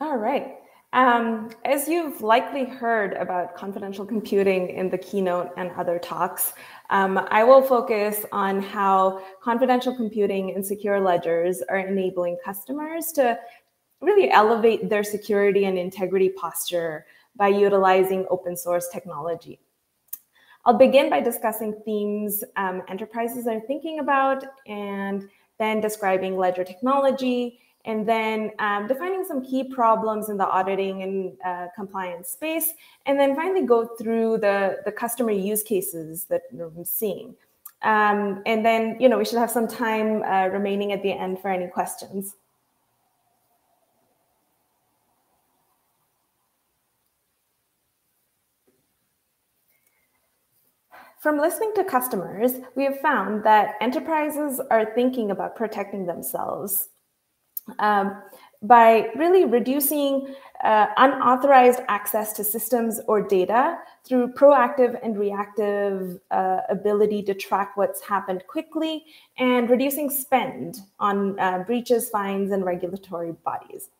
All right. As you've likely heard about confidential computing in the keynote and other talks, I will focus on how confidential computing and secure ledgers are enabling customers to really elevate their security and integrity posture by utilizing open source technology. I'll begin by discussing themes enterprises are thinking about, and then describing ledger technology, and then defining some key problems in the auditing and compliance space, and then finally go through the customer use cases that we're seeing. And then, we should have some time remaining at the end for any questions. From listening to customers, we have found that enterprises are thinking about protecting themselves by really reducing unauthorized access to systems or data through proactive and reactive ability to track what's happened quickly, and reducing spend on breaches, fines, and regulatory bodies.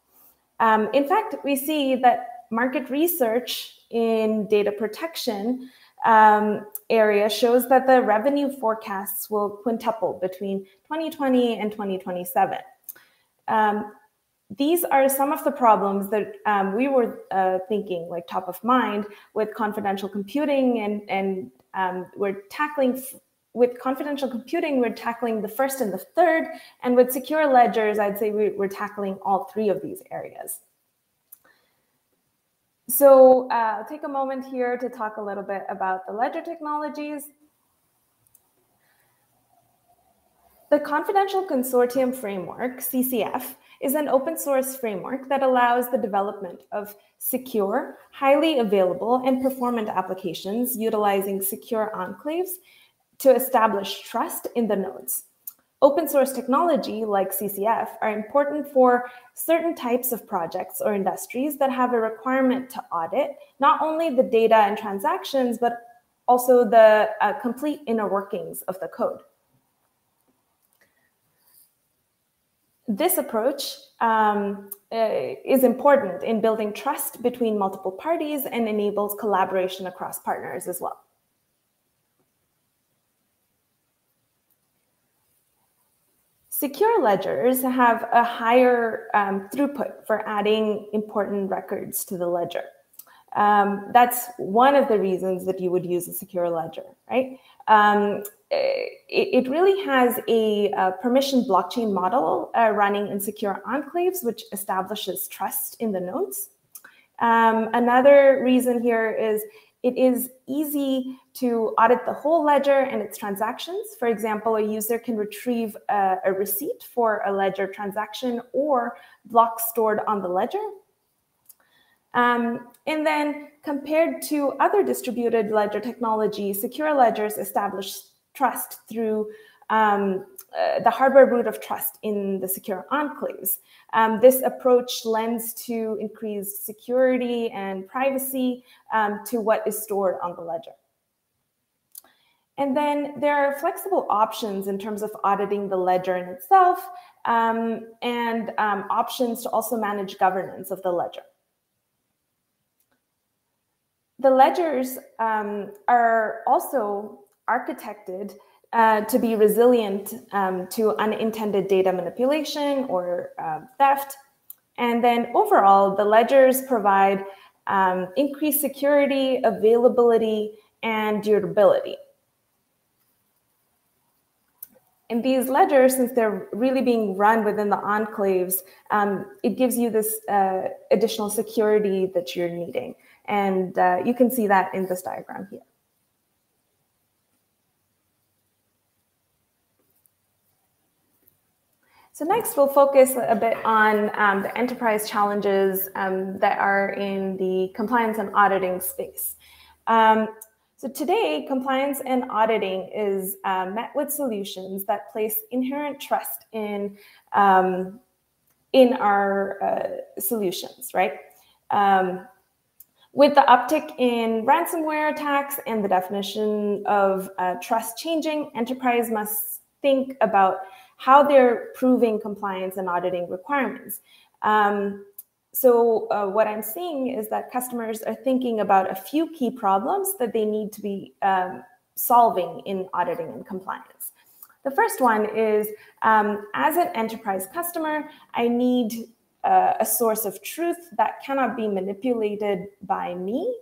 In fact, we see that market research in data protection area shows that the revenue forecasts will quintuple between 2020 and 2027. These are some of the problems that we were thinking like top of mind with confidential computing, and we're tackling with confidential computing, we're tackling the first and the third, and with secure ledgers, I'd say we're tackling all three of these areas. So I'll take a moment here to talk a little bit about the ledger technologies. The Confidential Consortium Framework, CCF, is an open source framework that allows the development of secure, highly available, and performant applications utilizing secure enclaves to establish trust in the nodes. Open source technology like CCF are important for certain types of projects or industries that have a requirement to audit not only the data and transactions, but also the complete inner workings of the code. This approach is important in building trust between multiple parties and enables collaboration across partners as well. Secure ledgers have a higher throughput for adding important records to the ledger. That's one of the reasons that you would use a secure ledger, right? It really has a permission blockchain model running in secure enclaves, which establishes trust in the nodes. Another reason here is it is easy to audit the whole ledger and its transactions. For example, a user can retrieve a receipt for a ledger transaction or blocks stored on the ledger. And then compared to other distributed ledger technology, secure ledgers establish trust through the hardware root of trust in the secure enclaves. This approach lends to increased security and privacy to what is stored on the ledger. And then there are flexible options in terms of auditing the ledger in itself, and options to also manage governance of the ledger. The ledgers are also architected to be resilient to unintended data manipulation or theft. And then overall, the ledgers provide increased security, availability, and durability. And these ledgers, since they're really being run within the enclaves, it gives you this additional security that you're needing. And you can see that in this diagram here. So next, we'll focus a bit on the enterprise challenges that are in the compliance and auditing space. So today, compliance and auditing is met with solutions that place inherent trust in our solutions, right? With the uptick in ransomware attacks and the definition of trust changing, enterprise must think about how they're proving compliance and auditing requirements. what I'm seeing is that customers are thinking about a few key problems that they need to be solving in auditing and compliance. The first one is, as an enterprise customer, I need a source of truth that cannot be manipulated by me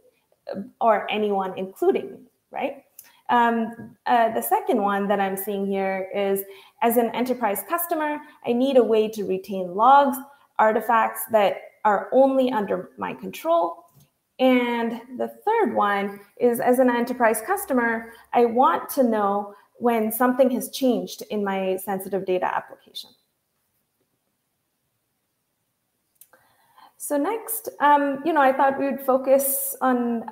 or anyone, including me, right? The second one that I'm seeing here is, as an enterprise customer, I need a way to retain logs, artifacts that are only under my control. And the third one is, as an enterprise customer, I want to know when something has changed in my sensitive data application. So next, I thought we would focus on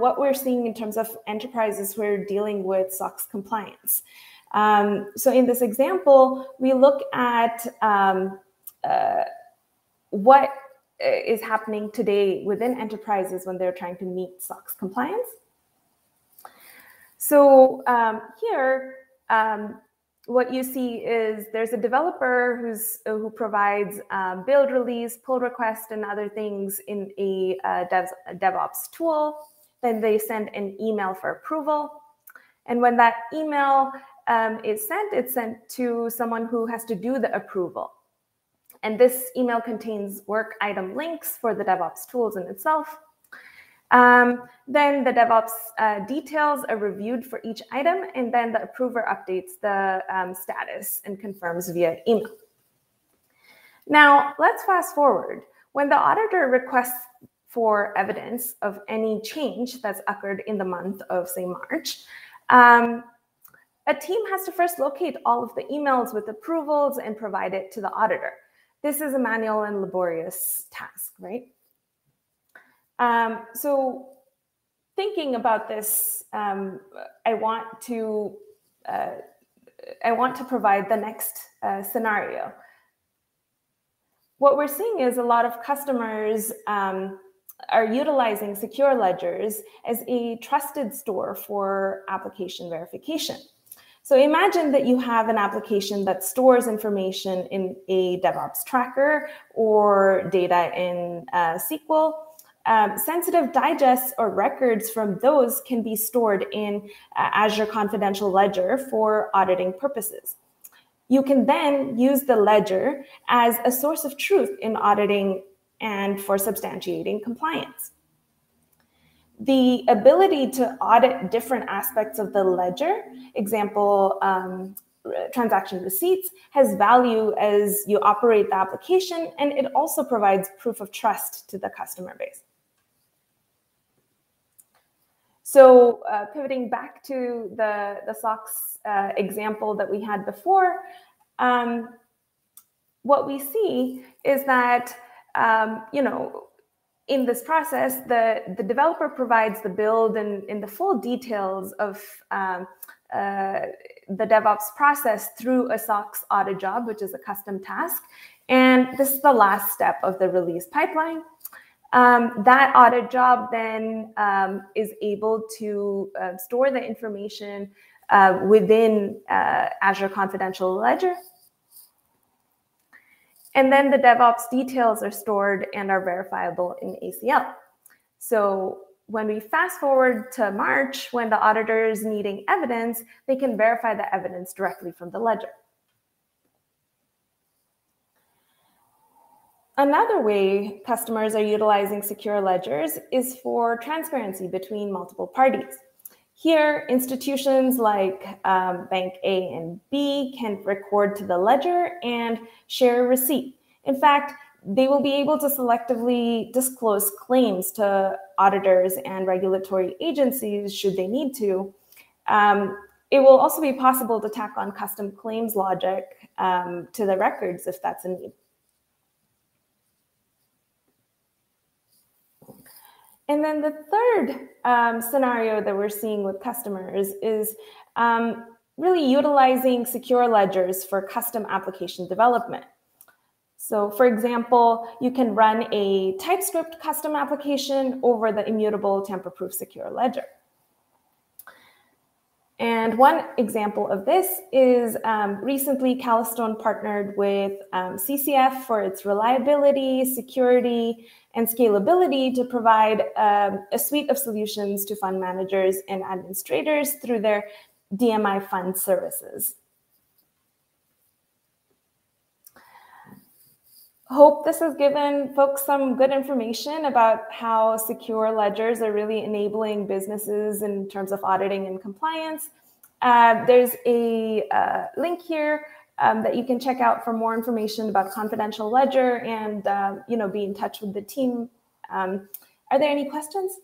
what we're seeing in terms of enterprises who are dealing with SOX compliance. So in this example, we look at what is happening today within enterprises when they're trying to meet SOX compliance. So here, what you see is there's a developer who provides build, release, pull request, and other things in a DevOps tool. Then they send an email for approval. And when that email is sent, it's sent to someone who has to do the approval. And this email contains work item links for the DevOps tools in itself. Then the DevOps details are reviewed for each item, and then the approver updates the status and confirms via email. Now, let's fast forward. When the auditor requests for evidence of any change that's occurred in the month of, say, March, a team has to first locate all of the emails with approvals and provide it to the auditor. This is a manual and laborious task, right? So thinking about this, I want to provide the next scenario. What we're seeing is a lot of customers are utilizing secure ledgers as a trusted store for application verification. So imagine that you have an application that stores information in a DevOps tracker or data in SQL. Sensitive digests or records from those can be stored in Azure Confidential Ledger for auditing purposes. You can then use the ledger as a source of truth in auditing and for substantiating compliance. The ability to audit different aspects of the ledger, example, transaction receipts, has value as you operate the application, and it also provides proof of trust to the customer base. So pivoting back to the SOX example that we had before, what we see is that, in this process, the developer provides the build and the full details of the DevOps process through a SOX audit job, which is a custom task. And this is the last step of the release pipeline. That audit job then is able to store the information within Azure Confidential Ledger. And then the DevOps details are stored and are verifiable in ACL. So when we fast forward to March, when the auditor is needing evidence, they can verify the evidence directly from the ledger. Another way customers are utilizing secure ledgers is for transparency between multiple parties. Here, institutions like Bank A and B can record to the ledger and share a receipt. In fact, they will be able to selectively disclose claims to auditors and regulatory agencies should they need to. It will also be possible to tack on custom claims logic to the records if that's a need. And then the third scenario that we're seeing with customers is really utilizing secure ledgers for custom application development. So for example, you can run a TypeScript custom application over the immutable tamper-proof secure ledger. And one example of this is recently Calastone partnered with CCF for its reliability, security, and scalability to provide a suite of solutions to fund managers and administrators through their DMI fund services. Hope this has given folks some good information about how secure ledgers are really enabling businesses in terms of auditing and compliance. There's a link here that you can check out for more information about confidential ledger and be in touch with the team. Are there any questions?